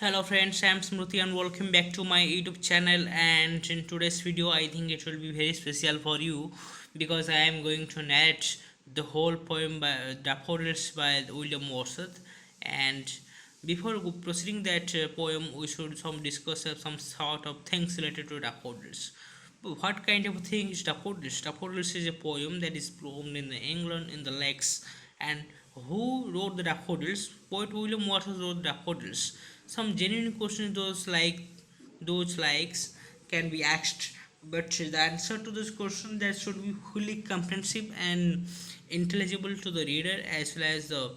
Hello friends, I'm Smruti and welcome back to my YouTube channel. And in today's video, I think it will be very special for you because I am going to narrate the whole poem by Daffodils by William Wordsworth. And before proceeding that poem, we should some discuss some sort of things related to daffodils. What kind of thing is daffodils? Daffodils is a poem that is blown in England in the lakes. And who wrote the daffodils? Poet William Wordsworth wrote daffodils. Some genuine questions those likes can be asked, but the answer to this question that should be fully comprehensive and intelligible to the reader as well as the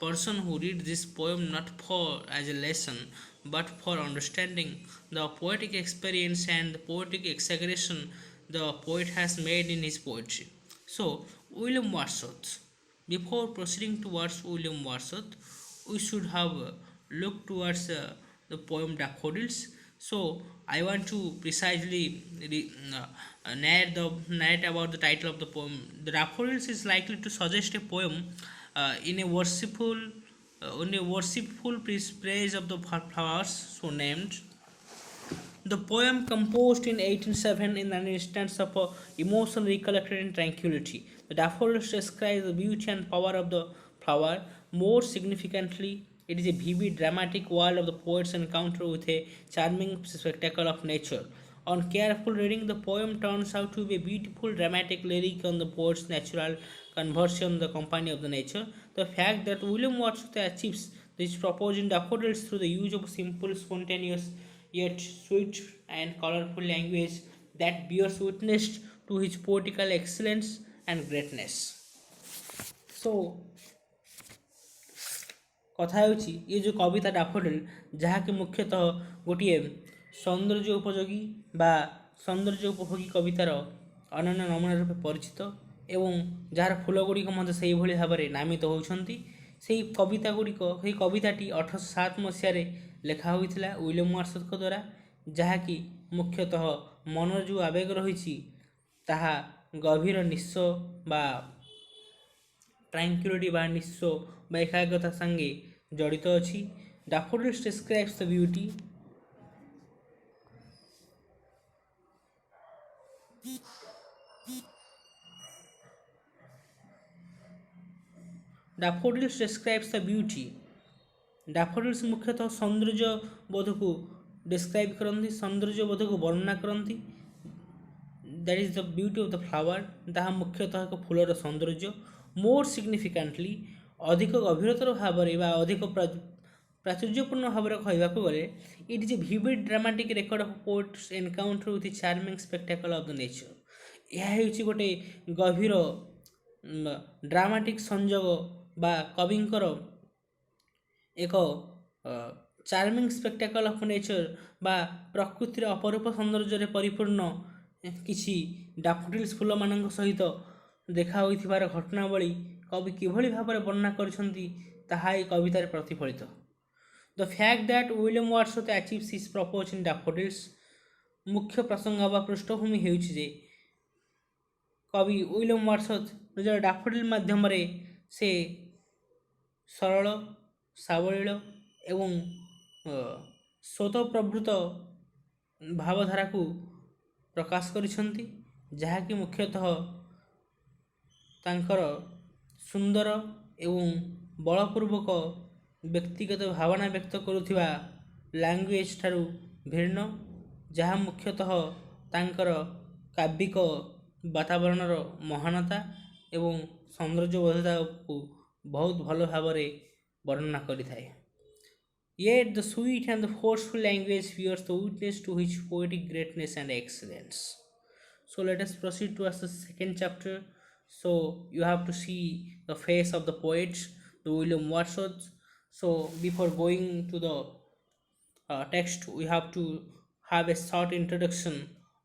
person who read this poem, not for as a lesson but for understanding the poetic experience and the poetic exaggeration the poet has made in his poetry. So, William Wordsworth. Before proceeding towards William Wordsworth, we should have looked towards the poem Daffodils. So, I want to precisely narrate about the title of the poem. The Daffodils is likely to suggest a poem in a worshipful praise of the flowers, so named. The poem, composed in 1807 in an instance of emotion recollected in tranquility, the daffodils describes the beauty and power of the flower. More significantly, it is a vivid, dramatic world of the poet's encounter with a charming spectacle of nature. On careful reading, the poem turns out to be a beautiful, dramatic lyric on the poet's natural conversion, the company of the nature. The fact that William Wordsworth achieves this purpose in daffodils through the use of simple, spontaneous, yet sweet and colorful language that bears witness to his poetical excellence and greatness. So, କଥା ହେଉଛି ଏ ଯେଉଁ କବିତା Daffodil ଯାହାକି ମୁଖ୍ୟତଃ ଗୋଟିଏ ସୌନ୍ଦର୍ଯ୍ୟ ଉପଯୋଗୀ ବା ସୌନ୍ଦର୍ଯ୍ୟ ଉପଭୋଗୀ କବିତାର ଅନନ୍ୟ ନମୁନା ରୂପେ ପରିଚିତ ଏବଂ ଯାହାର ଫୁଲ ଗୁଡ଼ିକ ମଧ୍ୟ ସେହିଭଳି ଭାବରେ ନାମିତ ହେଉଛନ୍ତି। ସେହି କବିତା ଗୁଡ଼ିକ ସେହି କବିତାଟି 1807 ମସିହାରେ ଲେଖା ହୋଇଥିଲା ୱିଲିୟମ୍ ୱାର୍ଡସୱର୍ଥଙ୍କ ଦ୍ୱାରା, ଯାହାକି ମୁଖ୍ୟତଃ ମନର ଯେଉଁ ଆବେଗ ରହିଛି ତାହା ଗଭୀର ନିସ୍ୱ ବା tranquility ବା ନିସ୍ୱ ବା ଏକାଗ୍ରତା ସାଙ୍ଗେ ଜଡ଼ିତ ଅଛି। Daffodils describes the beauty Daffodils describes the beauty Daffodils ମୁଖ୍ୟତଃ ସୌନ୍ଦର୍ଯ୍ୟ ବୋଧକୁ describe କରନ୍ତି, ସୌନ୍ଦର୍ଯ୍ୟ ବୋଧକୁ ବର୍ଣ୍ଣନା କରନ୍ତି। that is the beauty of the flower, ତାହା ମୁଖ୍ୟତଃ ଏକ ଫୁଲର ସୌନ୍ଦର୍ଯ୍ୟ। more significantly, ଅଧିକ ଗଭୀରତର ଭାବରେ ବା ଅଧିକ ପ୍ରାଚୁର୍ଯ୍ୟପୂର୍ଣ୍ଣ ଭାବରେ କହିବାକୁ ଗଲେ, it is a vivid dramatic record of poet's encounter with the charming spectacle of the nature। ଏହା ହେଉଛି ଗୋଟେ ଗଭୀର ଡ୍ରାମାଟିକ୍ ସଂଯୋଗ ବା କବିଙ୍କର ଏକ ଚାର୍ମିଂ ସ୍ପେକ୍ଟାକଲ୍ ଅଫ୍ ନେଚର ବା ପ୍ରକୃତିର ଅପରୂପ ସୌନ୍ଦର୍ଯ୍ୟରେ ପରିପୂର୍ଣ୍ଣ କିଛି ଡାଫୋଡିଲ୍ସ ଫୁଲମାନଙ୍କ ସହିତ ଦେଖା ହୋଇଥିବାର ଘଟଣାବଳୀ କବି କିଭଳି ଭାବରେ ବର୍ଣ୍ଣନା କରିଛନ୍ତି ତାହା ଏହି କବିତାରେ ପ୍ରତିଫଳିତ। The fact that William Wordsworth achieves his purpose in daffodils, ମୁଖ୍ୟ ପ୍ରସଙ୍ଗ ବା ପୃଷ୍ଠଭୂମି ହେଉଛି ଯେ କବି ୱିଲିୟମ୍ ୱାର୍ଡସୱର୍ଥ ନିଜର ଡାଫୋଡିଲ୍ ମାଧ୍ୟମରେ ସେ ସରଳ, ସାବଳୀଳ ଏବଂ ସ୍ୱତଃପ୍ରବୃତ୍ତ ଭାବଧାରାକୁ ପ୍ରକାଶ କରିଛନ୍ତି, ଯାହାକି ମୁଖ୍ୟତଃ ତାଙ୍କର ସୁନ୍ଦର ଏବଂ ବଳପୂର୍ବକ ବ୍ୟକ୍ତିଗତ ଭାବନା ବ୍ୟକ୍ତ କରୁଥିବା ଲାଙ୍ଗୁଏଜ୍ ଠାରୁ ଭିନ୍ନ, ଯାହା ମୁଖ୍ୟତଃ ତାଙ୍କର କାବ୍ୟିକ ବାତାବରଣର ମହାନତା ଏବଂ ସୌନ୍ଦର୍ଯ୍ୟବୋଧତାକୁ ବହୁତ ଭଲ ଭାବରେ ବର୍ଣ୍ଣନା କରିଥାଏ। Yet the sweet and the forceful language bears the witness to his poetic greatness and excellence. So let us proceed towards the second chapter. So you have to see the face of the poet, the William Wordsworth. So before going to the text, we have to have a short introduction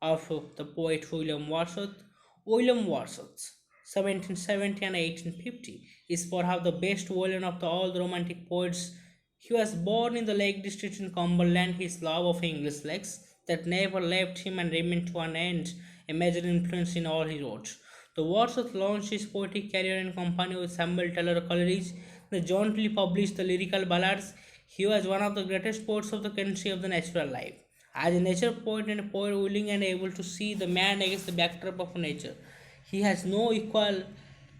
of the poet William Wordsworth. William Wordsworth, 1770 and 1850, is perhaps the best violin of all the romantic poets. He was born in the Lake District in Cumberland. His love of English lakes that never left him and remained to an end a major influence in all he wrote. The Wordsworth launched his poetic career in company with Samuel Taylor Coleridge. They jointly published the lyrical ballads He was one of the greatest poets of the country of the natural life. As a nature poet and a poet willing and able to see the man against the backdrop of nature, he has no equal.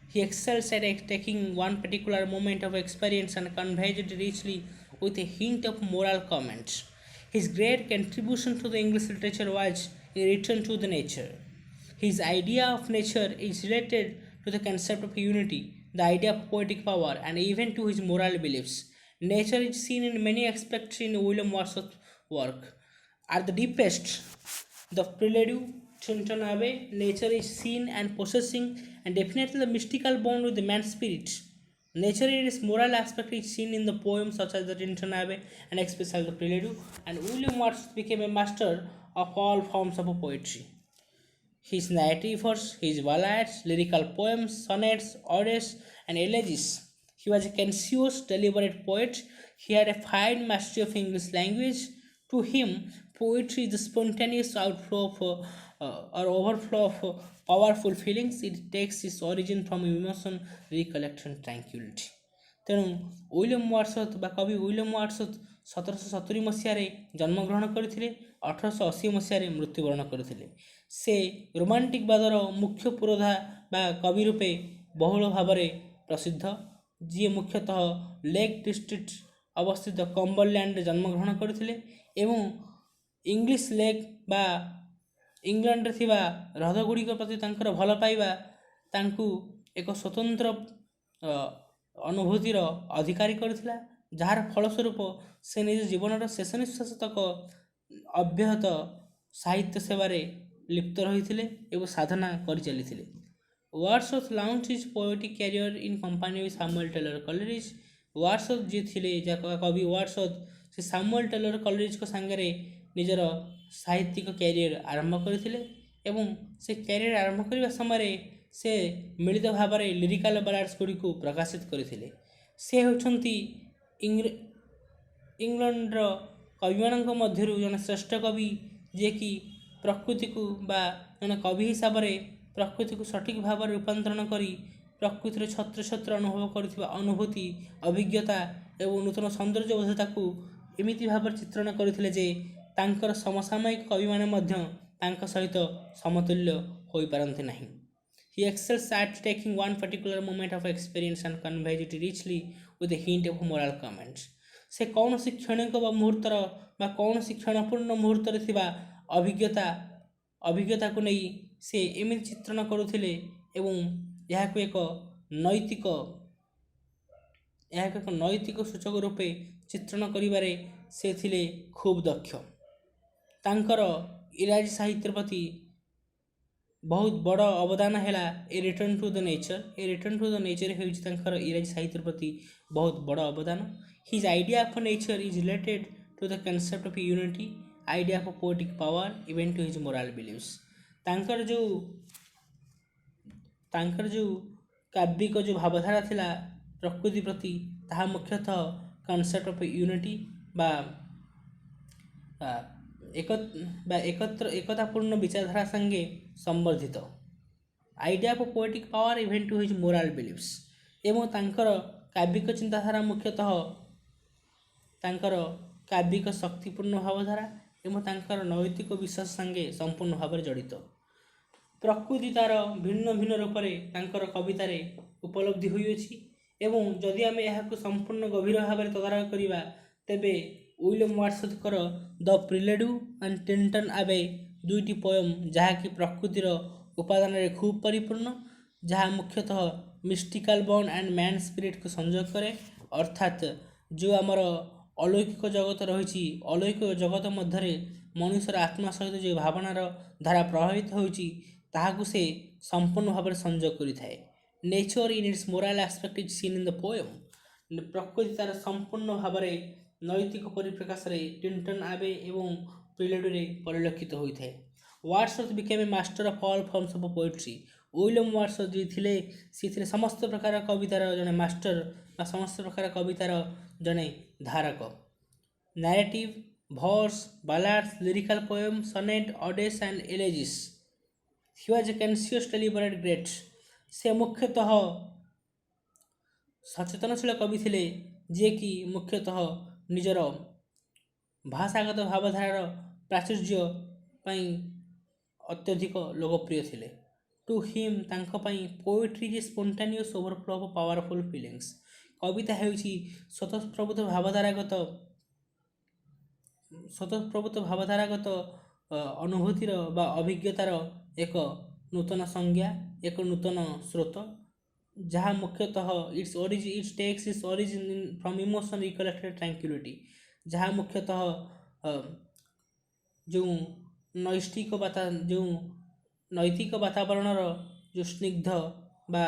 He excels at taking one particular moment of experience and conveys it richly with a hint of moral comments. His great contribution to the English literature was a return to the nature. His idea of nature is related to the concept of unity, the idea of poetic power, and even to his moral beliefs. Nature is seen in many aspects in William Wordsworth's work. At the deepest, the prelude Chinton Abbey, nature is seen and possessing, and definitely the mystical bond with the man's spirit. Nature in its moral aspect is seen in the poems such as the Tinton Abbey and especially the Prelude, and William Wordsworth became a master of all forms of poetry. His narrative verse, his ballads, lyrical poems, sonnets, odes, and elegies. He was a conscious, deliberate poet. He had a fine mastery of English language. To him, poetry is the spontaneous outflow of or overflow of powerful feelings. It takes its origin from emotion, recollection, tranquility. ତେଣୁ William ୱାର୍ଡସୱର୍ଥ ବା କବି William ୱାର୍ଡସୱର୍ଥ 1770 ମସିହାରେ ଜନ୍ମଗ୍ରହଣ କରିଥିଲେ, 1880 ମସିହାରେ ମୃତ୍ୟୁବରଣ କରିଥିଲେ। ସେ ରୋମାଣ୍ଟିକ ବାଦର ମୁଖ୍ୟ ପୁରୋଧା ବା କବି ରୂପେ ବହୁଳ ଭାବରେ ପ୍ରସିଦ୍ଧ, ଯିଏ ମୁଖ୍ୟତଃ ଲେକ୍ ଡିଷ୍ଟ୍ରିକ୍ଟ ଅବସ୍ଥିତ କମ୍ବରଲ୍ୟାଣ୍ଡରେ ଜନ୍ମଗ୍ରହଣ କରିଥିଲେ ଏବଂ ଇଂଲିଶ ଲେକ୍ ବା ଇଂଲଣ୍ଡରେ ଥିବା ହ୍ରଦଗୁଡ଼ିକ ପ୍ରତି ତାଙ୍କର ଭଲ ପାଇବା ତାଙ୍କୁ ଏକ ସ୍ୱତନ୍ତ୍ର ଅନୁଭୂତିର ଅଧିକାରୀ କରିଥିଲା, ଯାହାର ଫଳସ୍ୱରୂପ ସେ ନିଜ ଜୀବନର ଶେଷ ନିଶ୍ୱାସ ତକ ଅବ୍ୟାହତ ସାହିତ୍ୟ ସେବାରେ ଲିପ୍ତ ରହିଥିଲେ ଏବଂ ସାଧନା କରିଚାଲିଥିଲେ। Wordsworth launch his poetic career in company with Samuel Taylor Coleridge. Wordsworth ଯିଏ ଥିଲେ, ଯାହା କବି ୱାର୍ଡସୱର୍ଥ, ସେ ସାମୁଏଲ ଟେଲର କଲେରିଜଙ୍କ ସାଙ୍ଗରେ ନିଜର ସାହିତ୍ୟିକ କ୍ୟାରିୟର ଆରମ୍ଭ କରିଥିଲେ ଏବଂ ସେ କ୍ୟାରିୟର ଆରମ୍ଭ କରିବା ସମୟରେ ସେ ମିଳିତ ଭାବରେ ଲିରିକାଲ ବାଲାଡ୍ସ ଗୁଡ଼ିକୁ ପ୍ରକାଶିତ କରିଥିଲେ। ସେ ହେଉଛନ୍ତି ଇଂଲଣ୍ଡର କବିମାନଙ୍କ ମଧ୍ୟରୁ ଜଣେ ଶ୍ରେଷ୍ଠ କବି, ଯିଏକି ପ୍ରକୃତିକୁ ବା ଜଣେ କବି ହିସାବରେ ପ୍ରକୃତିକୁ ସଠିକ୍ ଭାବରେ ରୂପାନ୍ତରଣ କରି ପ୍ରକୃତିର ଛତ୍ର ଛତ୍ର ଅନୁଭବ କରୁଥିବା ଅନୁଭୂତି, ଅଭିଜ୍ଞତା ଏବଂ ନୂତନ ସୌନ୍ଦର୍ଯ୍ୟବୋଧତାକୁ ଏମିତି ଭାବରେ ଚିତ୍ରଣ କରିଥିଲେ ଯେ ତାଙ୍କର ସମସାମୟିକ କବିମାନେ ମଧ୍ୟ ତାଙ୍କ ସହିତ ସମତୁଲ୍ୟ ହୋଇପାରନ୍ତି ନାହିଁ। He excels at taking one particular moment of experience and conveys it richly with a hint of moral comments. ସେ କୌଣସି କ୍ଷଣିକ ବା ମୁହୂର୍ତ୍ତର ବା କୌଣସି କ୍ଷଣପୂର୍ଣ୍ଣ ମୁହୂର୍ତ୍ତରେ ଥିବା ଅଭିଜ୍ଞତାକୁ ନେଇ ସେ ଏମିତି ଚିତ୍ରଣ କରୁଥିଲେ ଏବଂ ଏହାକୁ ଏକ ନୈତିକ ସୂଚକ ରୂପେ ଚିତ୍ରଣ କରିବାରେ ସେ ଥିଲେ ଖୁବ୍ ଦକ୍ଷ। ତାଙ୍କର ଇଂରାଜୀ ସାହିତ୍ୟ ପ୍ରତି ବହୁତ ବଡ଼ ଅବଦାନ ହେଲା a return to the nature. A return to the nature ହେଉଛି ତାଙ୍କର ଇଂରାଜୀ ସାହିତ୍ୟ ପ୍ରତି ବହୁତ ବଡ଼ ଅବଦାନ। His idea of nature is related to the concept of unity, idea of poetic power, even to his moral beliefs. ତାଙ୍କର ଯେଉଁ କାବ୍ୟିକ ଯେଉଁ ଭାବଧାରା ଥିଲା ପ୍ରକୃତି ପ୍ରତି, ତାହା ମୁଖ୍ୟତଃ କନସେପ୍ଟ ଅଫ୍ ୟୁନିଟି ବା ଏକତାପୂର୍ଣ୍ଣ ବିଚାରଧାରା ସାଙ୍ଗେ ସମ୍ବର୍ଦ୍ଧିତ। Idea of poetic power even to his moral beliefs, ଏବଂ ତାଙ୍କର କାବ୍ୟିକ ଚିନ୍ତାଧାରା ମୁଖ୍ୟତଃ ତାଙ୍କର କାବ୍ୟିକ ଶକ୍ତିପୂର୍ଣ୍ଣ ଭାବଧାରା ଏବଂ ତାଙ୍କର ନୈତିକ ବିଶ୍ୱାସ ସାଙ୍ଗେ ସମ୍ପୂର୍ଣ୍ଣ ଭାବରେ ଜଡ଼ିତ। ପ୍ରକୃତି ତା'ର ଭିନ୍ନ ଭିନ୍ନ ରୂପରେ ତାଙ୍କର କବିତାରେ ଉପଲବ୍ଧି ହୋଇଅଛି ଏବଂ ଯଦି ଆମେ ଏହାକୁ ସମ୍ପୂର୍ଣ୍ଣ ଗଭୀର ଭାବରେ ତଦାରଖ କରିବା, ତେବେ ୱିଲିୟମ ୱାର୍ଡସୱର୍ଥଙ୍କର ଦ ପ୍ରିଲୁଡ୍ ଆଣ୍ଡ ଟିଣ୍ଟନ୍ ଆବେ ଦୁଇଟି ପୋଏମ୍ ଯାହାକି ପ୍ରକୃତିର ଉପାଦାନରେ ଖୁବ୍ ପରିପୂର୍ଣ୍ଣ, ଯାହା ମୁଖ୍ୟତଃ ମିଷ୍ଟିକାଲ ବଣ୍ଡ ଆଣ୍ଡ ମ୍ୟାନ୍ ସ୍ପିରିଟକୁ ସଂଯୋଗ କରେ, ଅର୍ଥାତ୍ ଯେଉଁ ଆମର ଅଲୌକିକ ଜଗତ ରହିଛି, ଅଲୌକିକ ଜଗତ ମଧ୍ୟରେ ମଣିଷର ଆତ୍ମା ସହିତ ଯେଉଁ ଭାବନାର ଧାରା ପ୍ରଭାବିତ ହେଉଛି ତାହାକୁ ସେ ସମ୍ପୂର୍ଣ୍ଣ ଭାବରେ ସଂଯୋଗ କରିଥାଏ। Nature in its moral aspect is seen in the poem. ପ୍ରକୃତି ତା'ର ସମ୍ପୂର୍ଣ୍ଣ ଭାବରେ ନୈତିକ ପରିପ୍ରକାଶରେ ଟିଣ୍ଟନ୍ ଆବେ ଏବଂ ପ୍ରିଲୁଡରେ ପରିଲକ୍ଷିତ ହୋଇଥାଏ। Wordsworth became a master of all forms of poetry. William Wordsworth ଯିଏ ଥିଲେ, ସିଏ ଥିଲେ ସମସ୍ତ ପ୍ରକାର କବିତାର ଜଣେ ମାଷ୍ଟର ବା ସମସ୍ତ ପ୍ରକାର କବିତାର ଜଣେ ଧାରକ। Narrative, verse, ballads, lyrical poem, sonnet, odes and elegies. He was a conscious deliberate great. ସେ ମୁଖ୍ୟତଃ ସଚେତନଶୀଳ କବି ଥିଲେ, ଯିଏକି ମୁଖ୍ୟତଃ ନିଜର ଭାଷାଗତ ଭାବଧାରାର ପ୍ରାଚୁର୍ଯ୍ୟ ପାଇଁ ଅତ୍ୟଧିକ ଲୋକପ୍ରିୟ ଥିଲେ। ଟୁ ହିମ୍ ତାଙ୍କ ପାଇଁ poetry is spontaneous overflow of powerful feelings. କବିତା ହେଉଛି ସ୍ୱତଃପ୍ରବୃତ୍ତ ଭାବଧାରାଗତ ଅନୁଭୂତିର ବା ଅଭିଜ୍ଞତାର ଏକ ନୂତନ ସଂଜ୍ଞା, ଏକ ନୂତନ ସ୍ରୋତ, ଯାହା ମୁଖ୍ୟତଃ it takes its origin from emotion recollected tranquillity, ଯାହା ମୁଖ୍ୟତଃ ଯେଉଁ ନୈତିକ ବାତାବରଣର ଯେଉଁ ସ୍ନିଗ୍ଧ ବା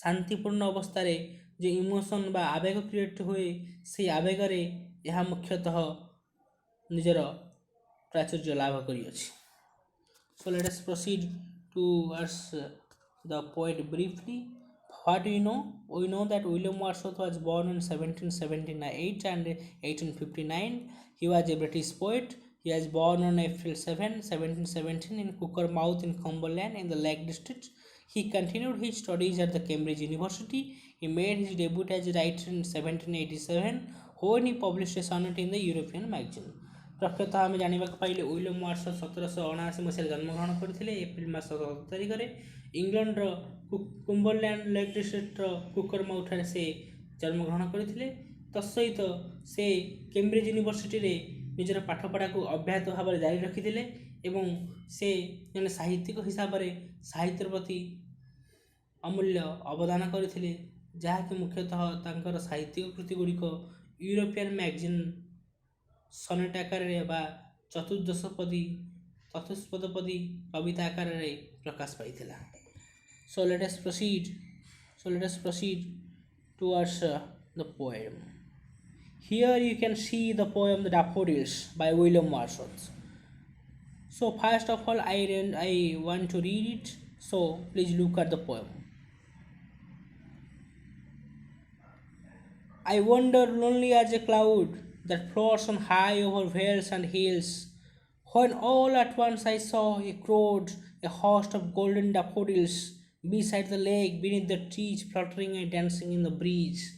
ଶାନ୍ତିପୂର୍ଣ୍ଣ ଅବସ୍ଥାରେ ଯେ ଇମୋସନ୍ ବା ଆବେଗ କ୍ରିଏଟ୍ ହୁଏ, ସେହି ଆବେଗରେ ଏହା ମୁଖ୍ୟତଃ ନିଜର ପ୍ରାଚୁର୍ଯ୍ୟ ଲାଭ କରିଅଛି। So let us proceed towards the poet briefly. What do you know? We know that William Wordsworth was born in 1778 and 1859. He was a British poet. He was born on April 7, 1717 in Cockermouth in Cumberland in the Lake District. He continued his studies at the Cambridge University. He made his debut as a writer in 1787 when he published a sonnet in the European magazine. ପ୍ରଖ୍ୟାତଃ ଆମେ ଜାଣିବାକୁ ପାଇଲେ William ୱାର୍ଡସୱର୍ଥ 1779 ମସିହାରେ ଜନ୍ମଗ୍ରହଣ କରିଥିଲେ April ମାସ 17 ତାରିଖରେ ଇଂଲଣ୍ଡର କୁମ୍ବରଲ୍ୟାଣ୍ଡ lake ଡିଷ୍ଟ୍ରିକ୍ଟର କୁକରମାଉଥଠାରେ ସେ ଜନ୍ମଗ୍ରହଣ କରିଥିଲେ। ତତ୍ସହିତ ସେ କେମ୍ବ୍ରିଜ ୟୁନିଭର୍ସିଟିରେ ନିଜର ପାଠପଢ଼ାକୁ ଅବ୍ୟାହତ ଭାବରେ ଜାରି ରଖିଥିଲେ ଏବଂ ସେ ଜଣେ ସାହିତ୍ୟିକ ହିସାବରେ ସାହିତ୍ୟ ପ୍ରତି ଅମୂଲ୍ୟ ଅବଦାନ କରିଥିଲେ, ଯାହାକି ମୁଖ୍ୟତଃ ତାଙ୍କର ସାହିତ୍ୟିକ କୃତି ଗୁଡ଼ିକ ୟୁରୋପିଆନ୍ ମ୍ୟାଗାଜିନ୍ ସନେଟ୍ ଆକାରରେ ବା ଚତୁଷ୍ପଦପଦୀ କବିତା ଆକାରରେ ପ୍ରକାଶ ପାଇଥିଲା। So let us proceed towards the poem. Here you can see the poem The Daffodils by William Wordsworth. So first of all I want to read it, so please look at the poem. I wander lonely as a cloud that floats on high over vales and hills, when all at once I saw a host of golden daffodils beside the lake, beneath the trees, fluttering and dancing in the breeze.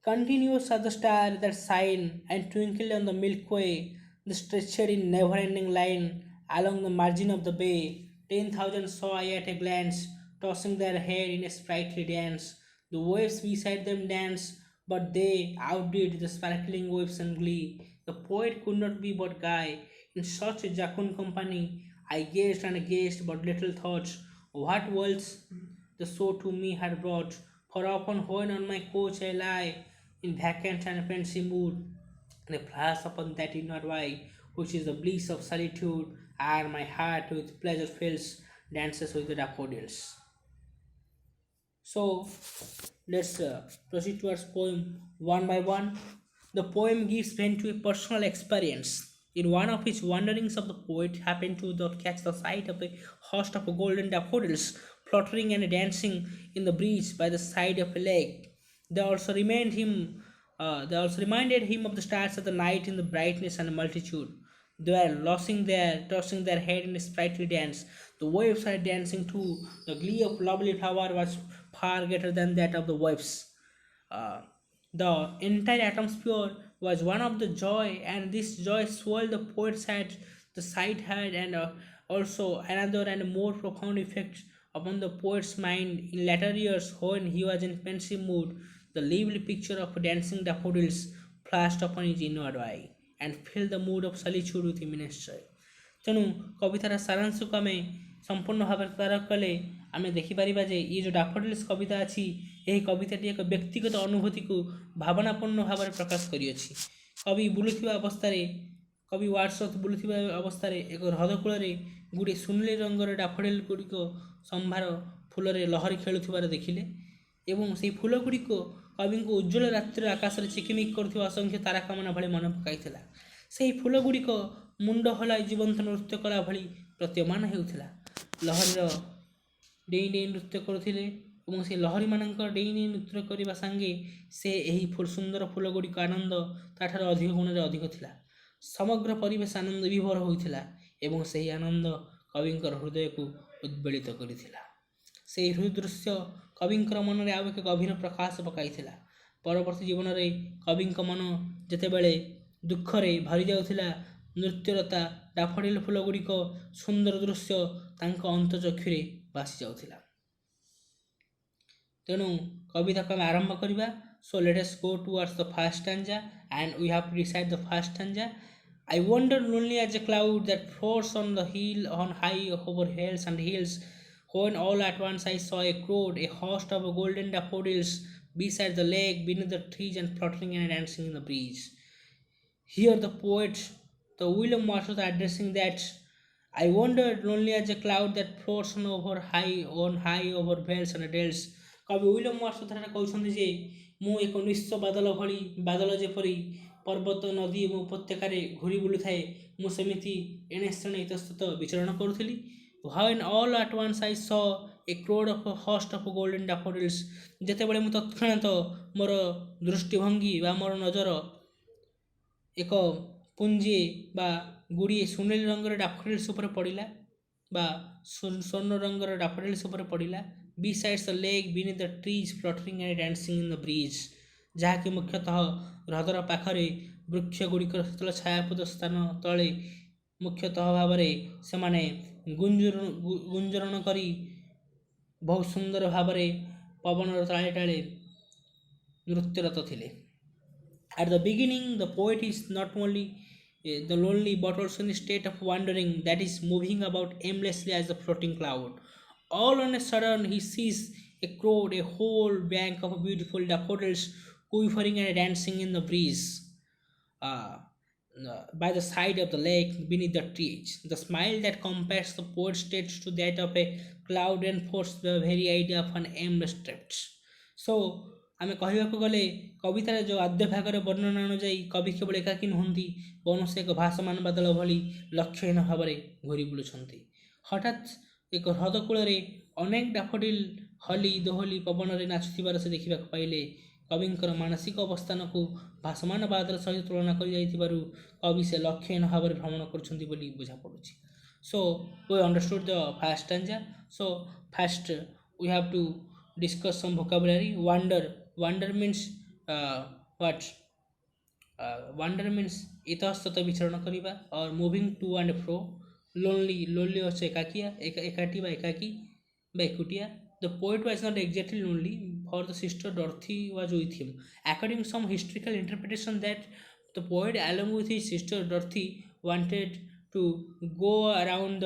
Continuous are the stars that shine and twinkle on the Milky Way, they stretched in never-ending line along the margin of the bay. 10,000 saw I at a glance, tossing their hair in a sprightly dance. The waves beside them danced, but they outdid the sparkling waves in glee. The poet could not be but guy. In such a jocund company, I gazed and gazed, but little thought what worlds the show to me had brought. For often when on my couch I lie, in vacant and pensive mood, they flash upon that inward eye, which is the bliss of solitude, and my heart with pleasure fills, dances with the daffodils. So let's proceed towards poem one by one. The poem gives vent to a personal experience. In one of his wanderings, the poet happened to catch the sight of a host of golden daffodils fluttering and dancing in the breeze by the side of a lake. They also reminded him of the stars of the night in the brightness and multitude. They were tossing their head in a sprightly dance. The waves were dancing too. The glee of lovely flower was far greater than that of the waves. The entire atmosphere was one of the joy, and this joy swelled the poet's head. The sight had and also another and more profound effect upon the poet's mind in later years when he was in pensive mood. The lively picture of dancing daffodils flashed upon his inward eye and filled the mood of solitude with immense joy. ତେଣୁ କବିତାର ସାରାଂଶକୁ ଆମେ ସମ୍ପୂର୍ଣ୍ଣ ଭାବରେ ତଦାରଖ କଲେ ଆମେ ଦେଖିପାରିବା ଯେ ଏ ଯେଉଁ ଡାଫୋଡିଲ୍ସ କବିତା ଅଛି, ଏହି କବିତାଟି ଏକ ବ୍ୟକ୍ତିଗତ ଅନୁଭୂତିକୁ ଭାବନାପୂର୍ଣ୍ଣ ଭାବରେ ପ୍ରକାଶ କରିଅଛି। କବି ୱାର୍ଡସୱର୍ଥ ବୁଲୁଥିବା ଅବସ୍ଥାରେ ଏକ ହ୍ରଦ କୂଳରେ ଗୁଡ଼ିଏ ସୁନେଲି ରଙ୍ଗର ଡାଫୋଡିଲ ଗୁଡ଼ିକ ସମ୍ଭାର ଫୁଲରେ ଲହରୀ ଖେଳୁଥିବାର ଦେଖିଲେ ଏବଂ ସେହି ଫୁଲ ଗୁଡ଼ିକ କବିଙ୍କୁ ଉଜ୍ଜ୍ୱଳ ରାତ୍ରିର ଆକାଶରେ ଚିକିମିକି କରୁଥିବା ଅସଂଖ୍ୟ ତାରାକାମନା ଭଳି ମନେ ପକାଇଥିଲା। ସେହି ଫୁଲ ଗୁଡ଼ିକ ମୁଣ୍ଡ ହଲାଇ ଜୀବନ୍ତ ନୃତ୍ୟ କଲା ଭଳି ପ୍ରତୀୟମାନ ହେଉଥିଲା। ଲହରୀର ଡେଇଁ ଡେଇଁ ନୃତ୍ୟ କରୁଥିଲେ ଏବଂ ସେ ଲହରୀମାନଙ୍କର ଡେଇଁ ଡେଇଁ ନୃତ୍ୟ କରିବା ସାଙ୍ଗେ ସେ ଏହି ସୁନ୍ଦର ଫୁଲ ଗୁଡ଼ିକ ଆନନ୍ଦ ତାଠାରୁ ଅଧିକ ଗୁଣରେ ଅଧିକ ଥିଲା। ସମଗ୍ର ପରିବେଶ ଆନନ୍ଦ ବିଭୋର ହୋଇଥିଲା ଏବଂ ସେହି ଆନନ୍ଦ କବିଙ୍କର ହୃଦୟକୁ ଉଦ୍ବେଳିତ କରିଥିଲା। ସେହି ଦୃଶ୍ୟ କବିଙ୍କର ମନରେ ଆଉ ଏକ ଗଭୀର ପ୍ରକାଶ ପକାଇଥିଲା। ପରବର୍ତ୍ତୀ ଜୀବନରେ କବିଙ୍କ ମନ ଯେତେବେଳେ ଦୁଃଖରେ ଭରି ଯାଉଥିଲା, ନୃତ୍ୟଲତା ଡାଫୋଡିଲ ଫୁଲଗୁଡ଼ିକ ସୁନ୍ଦର ଦୃଶ୍ୟ ତାଙ୍କ ଅନ୍ତଚକ୍ଷୁରେ ଭାସି ଯାଉଥିଲା। ତେଣୁ କବିତାକୁ ଆମେ ଆରମ୍ଭ କରିବା। So let us go towards the first stanza and we have to recite the first stanza. I wandered lonely as a cloud that floats on the hill on high over hills and hills, when all at once I saw a crowd, a host of golden daffodils beside the lake, beneath the trees and fluttering and dancing in the breeze. Here the poet, the William Wordsworth, addressing that I wandered lonely as a cloud that floats on high over vales and dales. କବି William ୱାର୍ଡସୱର୍ଥ କହୁଛନ୍ତି ଯେ ମୁଁ ଏକ ନିଶ୍ଚ ବାଦଲ ଭଳି, ବାଦଲ ଯେପରି ପର୍ବତ ନଦୀ ଏବଂ ଉପତ୍ୟକାରେ ଘୁରି ବୁଲୁଥାଏ, ମୁଁ ସେମିତି ଏଣେ ସେଣେ ଇତସ୍ତତ ବିଚରଣ କରୁଥିଲି। When all at once I saw a crowd of a host of golden daffodils, ଯେତେବେଳେ ମୁଁ ତତ୍କ୍ଷଣାତ ମୋର ଦୃଷ୍ଟିଭଙ୍ଗୀ ବା ମୋର ନଜର ଏକ ପୁଞ୍ଜିଏ ବା ଗୁଡ଼ିଏ ସୁନେଲି ରଙ୍ଗର ଡାଫୋଡିଲ୍ସ ଉପରେ ପଡ଼ିଲା ବା ସ୍ୱର୍ଣ୍ଣ ରଙ୍ଗର ଡାଫୋଡିଲ୍ସ ଉପରେ ପଡ଼ିଲା। Besides the lake, beneath the trees, fluttering and dancing in the breeze, ଯାହାକି ମୁଖ୍ୟତଃ ହ୍ରଦର ପାଖରେ ବୃକ୍ଷ ଗୁଡ଼ିକର ଶୀତଳ ଛାୟାପଦ ସ୍ଥାନ ତଳେ ମୁଖ୍ୟତଃ ଭାବରେ ସେମାନେ ଗୁଞ୍ଜରଣ କରି ବହୁତ ସୁନ୍ଦର ଭାବରେ ପବନର ତାଳେ ତାଳେ ନୃତ୍ୟରତ ଥିଲେ। At the beginning, the poet is not only the lonely but also in a state of wandering, that is, moving about aimlessly as a floating cloud. All on a sudden, he sees a crowd, a whole bank of beautiful daffodils quivering and dancing in the breeze by the side of the lake beneath the trees. The smile that compares the poet's state to that of a cloud reinforces the very idea of an aimless drift. So, ଆମେ କହିବାକୁ ଗଲେ କବିତାର ଯେଉଁ ଆଦ୍ୟ ଭାଗରେ ବର୍ଣ୍ଣନା ଅନୁଯାୟୀ କବି କେବଳ ଏକାକୀ ନୁହନ୍ତି, ବରଂ ସେ ଏକ ଭାସମାନ ବାଦଳ ଭଳି ଲକ୍ଷ୍ୟହୀନ ଭାବରେ ଘୁରି ବୁଲୁଛନ୍ତି। ହଠାତ୍ ଏକ ହ୍ରଦ କୂଳରେ ଅନେକ ଡାଫୋଡିଲ ହଲି ଦୋହଲି ପବନରେ ନାଚୁଥିବାର ସେ ଦେଖିବାକୁ ପାଇଲେ। କବିଙ୍କର ମାନସିକ ଅବସ୍ଥାନକୁ ଭାସମାନ ବାଦଲ ସହିତ ତୁଳନା କରିଯାଇଥିବାରୁ କବି ସେ ଲକ୍ଷ୍ୟହୀନ ଭାବରେ ଭ୍ରମଣ କରୁଛନ୍ତି ବୋଲି ବୁଝାପଡ଼ୁଛି। So we understood the first stanza. So first we have to discuss some vocabulary. Wander means what? Wander means इतस्तत विचरण करिबा or moving to and fro. Lonely also ekati ba ekaki ba ekutia. The poet was not exactly lonely, for the sister Dorothy was with him. According to some historical interpretation, that the poet along with his sister Dorothy wanted to go around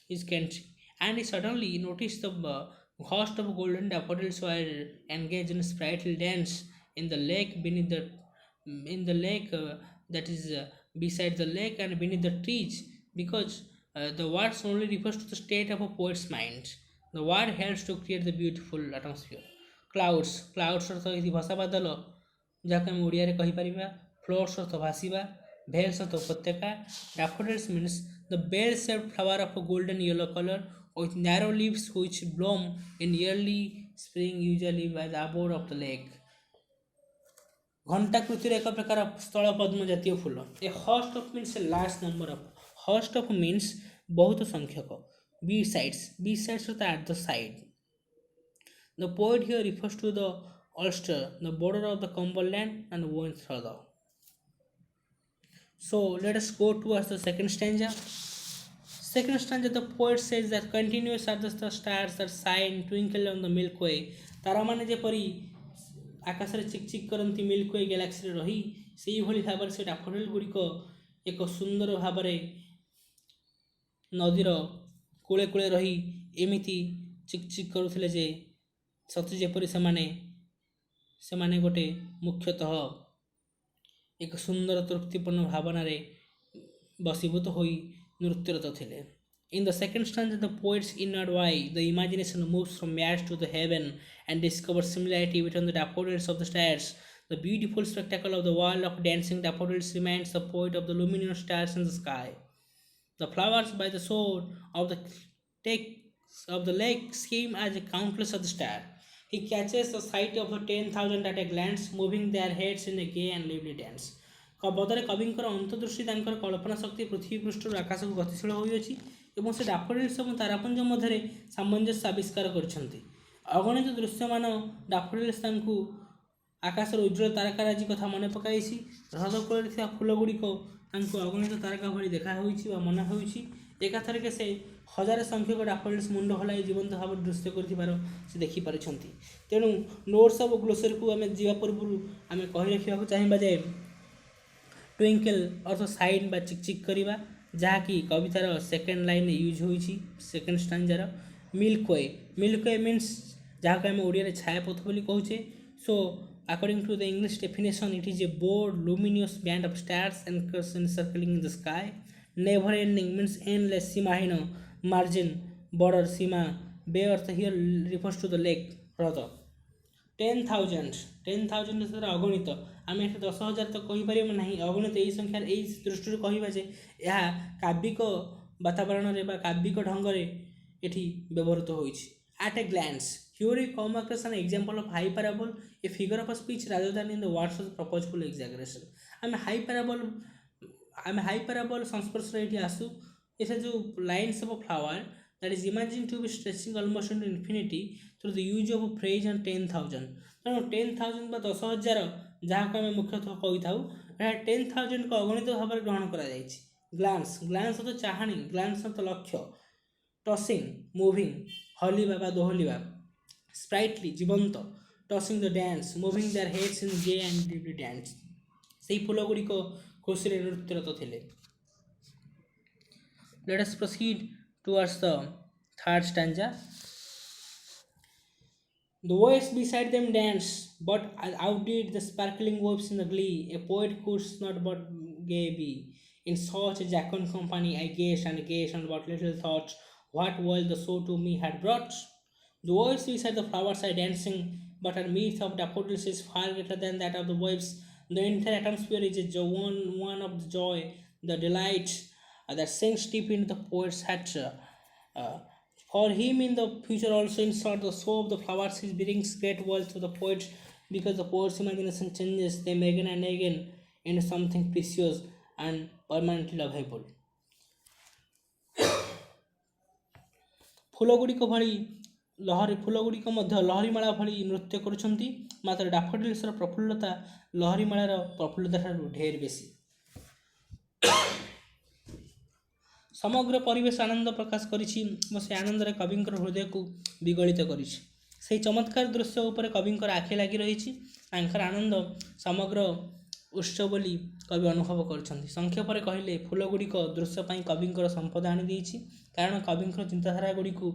his country, and he suddenly noticed the host of golden daffodils were engaged in sprightly dance in the lake that is beside the lake and beneath the trees, because the words only refers to the state of a poet's mind. The word helps to create the beautiful atmosphere. Clouds ଅର୍ଥ ଏଠି ଭସା ବାଦଲ, ଯାହାକୁ ଆମେ ଓଡ଼ିଆରେ କହିପାରିବା। Floats ଅର୍ଥ ଭାସିବା, veils ଅର୍ଥ ଉପତ୍ୟକା। Daffodils means the bell-shaped flower of a golden yellow color with narrow leaves which bloom in early spring, usually by the abode of the lake. ଘଣ୍ଟାକୃତିର ଏକ ପ୍ରକାର ସ୍ଥଳ ପଦ୍ମ ଜାତୀୟ ଫୁଲ। A host of means a large number of. Host of means ବହୁତ ସଂଖ୍ୟକ। Besides ଅର୍ଥ at the side. The poet here refers to the Ulster, the border of the Cumberland and Wentworth Hhrদ. So let us go towards the second stanza. Second stanza, the poet says that continuous are the stars that shine twinkle on the Milky Way. ତାରାମାନେ ଯେପରି ଆକାଶରେ ଚିକ୍ ଚିକ୍ କରନ୍ତି milk we ଗ୍ୟାଲାକ୍ସିରେ ରହି, ସେଇଭଳି ଭାବରେ ସେ ଡାଫୋଡିଲ ଗୁଡ଼ିକ ଏକ ସୁନ୍ଦର ଭାବରେ ନଦୀର କୂଳେ କୂଳେ ରହି ଏମିତି ଚିକ୍ ଚିକ୍ କରୁଥିଲେ ଯେ ସତେ ଯେପରି ସେମାନେ ଗୋଟେ ମୁଖ୍ୟତଃ ଏକ ସୁନ୍ଦର ତୃପ୍ତିପୂର୍ଣ୍ଣ ଭାବନାରେ ବଶୀଭୂତ ହୋଇ ନୃତ୍ୟରତ ଥିଲେ। In the second stanza, the poet's inward eye, the imagination moves from earth to the heaven and discovers similarity between the daffodils of the stars. The beautiful spectacle of the world of dancing daffodils reminds the poet of the luminous stars in the sky. The flowers by the shore of the lake seem as countless of the stars. He catches the sight of the 10,000 at a glance, moving their heads in a gay and lively dance. ପଦରେ କବିଙ୍କର ଅନ୍ତର୍ଦୃଷ୍ଟି ତାଙ୍କର କଳ୍ପନା ଶକ୍ତି ପୃଥିବୀ ପୃଷ୍ଠରୁ ଆକାଶକୁ ଗତିଶୀଳ ହୋଇଅଛି ଏବଂ ସେ ଡାଫୋଡିଲ୍ସ ଏବଂ ତାରାପୁଞ୍ଜ ମଧ୍ୟରେ ସାମଞ୍ଜସ୍ୟ ଆବିଷ୍କାର କରିଛନ୍ତି। ଅଗଣିତ ଦୃଶ୍ୟମାନ ଡାଫୋଡିଲ୍ସ ତାଙ୍କୁ ଆକାଶର ଉଜ୍ଜ୍ୱଳ ତାରକାରାଜି କଥା ମନେ ପକାଇଛି। ହ୍ରଦ କୂଳରେ ଥିବା ଫୁଲଗୁଡ଼ିକ ତାଙ୍କୁ ଅଗଣିତ ତାରକା ଭଳି ଦେଖା ହେଉଛି ବା ମନେ ହେଉଛି। ଏକାଥରକେ ସେ ହଜାର ସଂଖ୍ୟକ ଡାଫୋଡିଲ୍ସ ମୁଣ୍ଡ ହଲାଇ ଜୀବନ୍ତ ଭାବରେ ଦୃଶ୍ୟ କରୁଥିବାର ସେ ଦେଖିପାରୁଛନ୍ତି। ତେଣୁ ନୋଟ୍ସ ଅଫ୍ ଗ୍ଲୋସରୀକୁ ଆମେ ଯିବା ପୂର୍ବରୁ ଆମେ କହି ରଖିବାକୁ ଚାହିଁବା ଯେ ଟ୍ୱିଙ୍କଲ ଅର୍ଥ ସାଇନ୍ ବା ଚିକ୍ କରିବା, ଯାହାକି କବିତାର ସେକେଣ୍ଡ ଲାଇନ୍ରେ ୟୁଜ୍ ହୋଇଛି second stanza. Milk way means ଯାହାକୁ ଆମେ ଓଡ଼ିଆରେ ଛାୟାପଥ ବୋଲି କହୁଛେ। So according to the English definition, it is a broad luminous band of stars encircling in the sky. Never ending means endless, ସୀମାହୀନ, margin border ସୀମା, ବେ ଅର୍ଥ here refers to the lake ହ୍ରଦ। 10,000 ଦ୍ୱାରା ଅଗଣିତ, ଆମେ ଏଠି 10,000 ତ କହିପାରିବା ନାହିଁ, ଅଗଣିତ ଏହି ସଂଖ୍ୟାରେ ଏହି ଦୃଷ୍ଟିରୁ କହିବା ଯେ ଏହା କାବ୍ୟିକ ବାତାବରଣରେ ବା କାବ୍ୟିକ ଢଙ୍ଗରେ ଏଠି ବ୍ୟବହୃତ ହୋଇଛି। At a glance, here we come across an example of hyperbole, a figure of speech rather than in the words of purposeful exaggeration. ଆମେ hyperbole ସଂସ୍ପର୍ଶରେ ଏଠି ଆସୁ। ଏଠାରେ ଯେଉଁ lines of a flower that is imagined to be stretching almost into infinity through the use of a phrase and 10,000. ତେଣୁ 10,000 ବା 10,000 ଯାହାକୁ ଆମେ ମୁଖ୍ୟତଃ କହିଥାଉ, ଏହା 10,000 କୁ ଅଗଣିତ ଭାବରେ ଗ୍ରହଣ କରାଯାଇଛି। ଗ୍ଲାନ୍ସ ଅର୍ଥ ଚାହାଣୀ, ଗ୍ଲାନ୍ସ ଅର୍ଥ ଲକ୍ଷ୍ୟ। ଟସିଂ ମୁଭିଂ ହଲିବା ବା ଦୋହଲିବା। ସ୍ପ୍ରାଇଟଲି ଜୀବନ୍ତ। Tossing the dance moving their heads in gay and deeply dance. ସେହି ଫୁଲଗୁଡ଼ିକ ଖୁସିରେ ନୃତ୍ୟରତ ଥିଲେ। Let us proceed towards the third stanza. The waves beside them dance, but outdid the sparkling waves in the glee. A poet could not but gay be. In such a jocund company I gazed and but little thought what world the show to me had brought. The waves beside the flowers are dancing, but our myth of daffodils is far greater than that of the waves. The entire atmosphere is one of the joy, the delight that sinks deep into the poet's heart. For him in the future also, in short, the show of the flowers is brings great wealth to the poet, because the poet's imagination changes them again and again into something precious and permanently lovable. ଫୁଲଗୁଡ଼ିକ ମଧ୍ୟ ଲହରୀମାଳା ଭଳି ନୃତ୍ୟ କରୁଛନ୍ତି, ମାତ୍ର ଡାଫୋଡିଲ୍ସର ପ୍ରଫୁଲ୍ଲତା ଲହରୀମାଳାର ପ୍ରଫୁଲ୍ଲତା ଠାରୁ ଢେର ବେଶୀ। ସମଗ୍ର ପରିବେଶ ଆନନ୍ଦ ପ୍ରକାଶ କରିଛି ଓ ସେ ଆନନ୍ଦରେ କବିଙ୍କର ହୃଦୟକୁ ବିଗଳିତ କରିଛି। ସେହି ଚମତ୍କାର ଦୃଶ୍ୟ ଉପରେ କବିଙ୍କର ଆଖି ଲାଗି ରହିଛି। ତାଙ୍କର ଆନନ୍ଦ ସମଗ୍ର ଉତ୍ସ ବୋଲି କବି ଅନୁଭବ କରୁଛନ୍ତି। ସଂକ୍ଷେପରେ କହିଲେ ଫୁଲଗୁଡ଼ିକ ଦୃଶ୍ୟ ପାଇଁ କବିଙ୍କର ସମ୍ପଦ ଆଣିଦେଇଛି, କାରଣ କବିଙ୍କର ଚିନ୍ତାଧାରା ଗୁଡ଼ିକୁ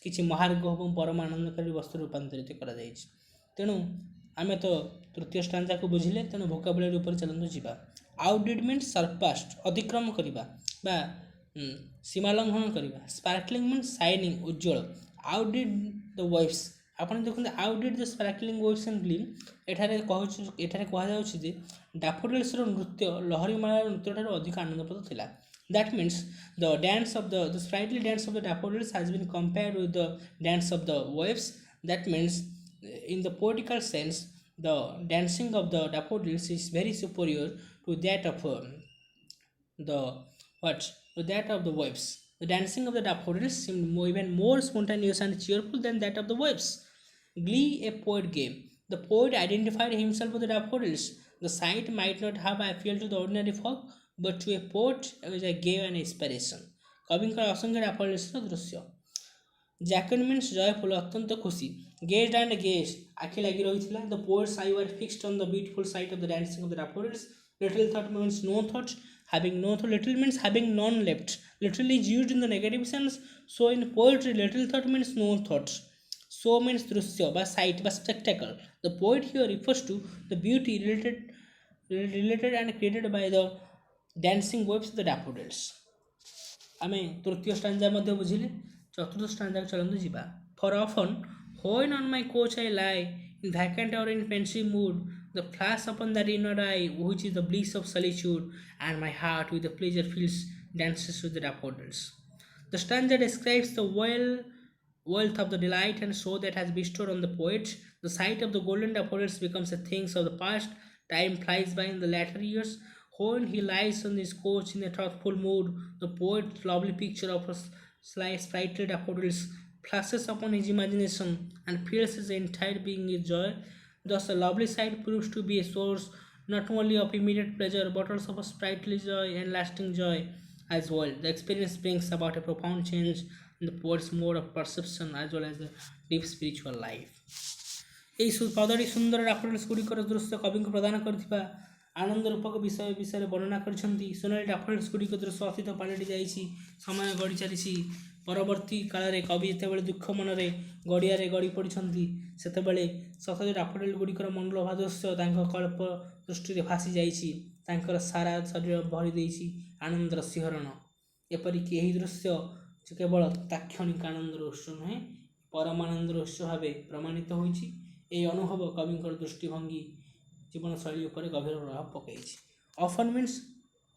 କିଛି ମହାର୍ଘ ଏବଂ ପରମ ଆନନ୍ଦକାରୀ ବସ୍ତୁ ରୂପାନ୍ତରିତ କରାଯାଇଛି। ତେଣୁ ଆମେ ତ ତୃତୀୟ ଷ୍ଟାଞ୍ଜାକୁ ବୁଝିଲେ, ତେଣୁ ଭୋକାବୁଲାରୀ ଉପରେ ଚାଲନ୍ତୁ ଯିବା। ଆଉଟଡିଡ୍ ମିନ୍ସ ସରପାସ୍ଟ, ଅତିକ୍ରମ କରିବା ବା ସୀମାଲଙ୍ଘନ କରିବା। ସ୍ପାର୍କଲିଂ ମିନ୍ସ ସାଇନିଂ, ଉଜ୍ଜ୍ୱଳ। ଆଉଟଡିଡ୍ ଦ ୱେଭ୍ସ, ଆପଣ ଦେଖନ୍ତୁ ଆଉଟଡିଡ୍ ଦ ସ୍ପାର୍କଲିଂ ୱେଭ୍ସ ଆଣ୍ଡ ଗ୍ଲିମ୍। ଏଠାରେ କୁହାଯାଉଛି ଯେ ଡାଫୋଡିଲ୍ସର ନୃତ୍ୟ ଲହରୀମାଳାର ନୃତ୍ୟଠାରୁ ଅଧିକ ଆନନ୍ଦପ୍ରଦ ଥିଲା। That means the sprightly dance of the daffodils has been compared with the dance of the waves. That means in the poetical sense, the dancing of the daffodils is very superior to that of the waves. The dancing of the daffodils seemed even more spontaneous and cheerful than that of the waves. Glee, a poet game. The poet identified himself with the daffodils. The sight might not have appealed to the ordinary folk, but to a poet it gave an inspiration. କବିଙ୍କର ଅସଂଖ୍ୟ ଡାଫୋଡିଲ୍ସର ଦୃଶ୍ୟ। ଜ୍ୟାକେଣ୍ଡ means ଜୟଫୁଲ, ଅତ୍ୟନ୍ତ ଖୁସି। ଗେଜ୍ଡ and ଗେଜ୍ଡ, ଆଖି ଲାଗି ରହିଥିଲା। The poet's eye were fixed on the beautiful sight of the dancing of the daffodils. Little thought means no thought. Having no thought, little means having none left. Little is used in the negative sense. So in poetry, little thought means no thought. So means दृश्य বা sight বা spectacle. The poet here refers to the beauty related and created by the dancing waves of the daffodils. ଆମେ ତୃତୀୟ Strandja ମଧ୍ୟ ବୁଝିଲେ। ଚତୁର୍ଥ ଷ୍ଟାଞ୍ଜାକୁ ଚାଲନ୍ତୁ ଯିବା। For often when on my couch I lie in vacant or in pensive mood, the flash upon that inner eye which is the bliss of solitude, and my heart with the pleasure feels dances with the daffodils. The stanza describes the wealth of the delight and show that has bestowed on the poet. The sight of the golden daffodils becomes a thing of the past. Time flies by in the latter years. When he lies on his couch in a thoughtful mood, the poet's lovely picture of a sprightly daffodils flashes upon his imagination and fills his entire being with joy. Thus, the lovely sight proves to be a source not only of immediate pleasure but also of sprightly joy and lasting joy as well. The experience brings about a profound change in the poet's mode of perception as well as the deep spiritual life. ଏହି ପଦଟି ସୁନ୍ଦର ଡାଫୋଡିଲ୍ସ ଗୁଡ଼ିକର ଦୃଶ୍ୟ କବିଙ୍କୁ ପ୍ରଦାନ କରିଥିବା ଆନନ୍ଦ ରୂପକ ବିଷୟ ବିଷୟରେ ବର୍ଣ୍ଣନା କରିଛନ୍ତି। ସୁନେଲି ଡାଫୋଡିଲ୍ସ ଗୁଡ଼ିକ ଦୃଶ୍ୟ ଅତୀତ ପାଲଟି ଯାଇଛି, ସମୟ ଗଡ଼ି ଚାଲିଛି। ପରବର୍ତ୍ତୀ କାଳରେ କବି ଯେତେବେଳେ ଦୁଃଖ ମନରେ ଗଡ଼ିଆରେ ଗଡ଼ି ପଡ଼ିଛନ୍ତି, ସେତେବେଳେ ସତେଜ ଡାଫୋଡିଲ୍ ଗୁଡ଼ିକର ମନଲୋଭା ଦୃଶ୍ୟ ତାଙ୍କ କଳ୍ପ ଦୃଷ୍ଟିରେ ଭାସି ଯାଇଛି। ତାଙ୍କର ସାରା ଶରୀର ଭରି ଦେଇଛି ଆନନ୍ଦର ଶିହରଣ। ଏପରିକି ଏହି ଦୃଶ୍ୟ କେବଳ ତାକ୍ଷଣିକ ଆନନ୍ଦର ଉତ୍ସ ନୁହେଁ, ପରମାନନ୍ଦର ଉତ୍ସ ଭାବେ ପ୍ରମାଣିତ ହୋଇଛି। ଏହି ଅନୁଭବ କବିଙ୍କର ଦୃଷ୍ଟିଭଙ୍ଗୀ ଜୀବନଶୈଳୀ ଉପରେ ଗଭୀର ପ୍ରଭାବ ପକାଇଛି। Orphan means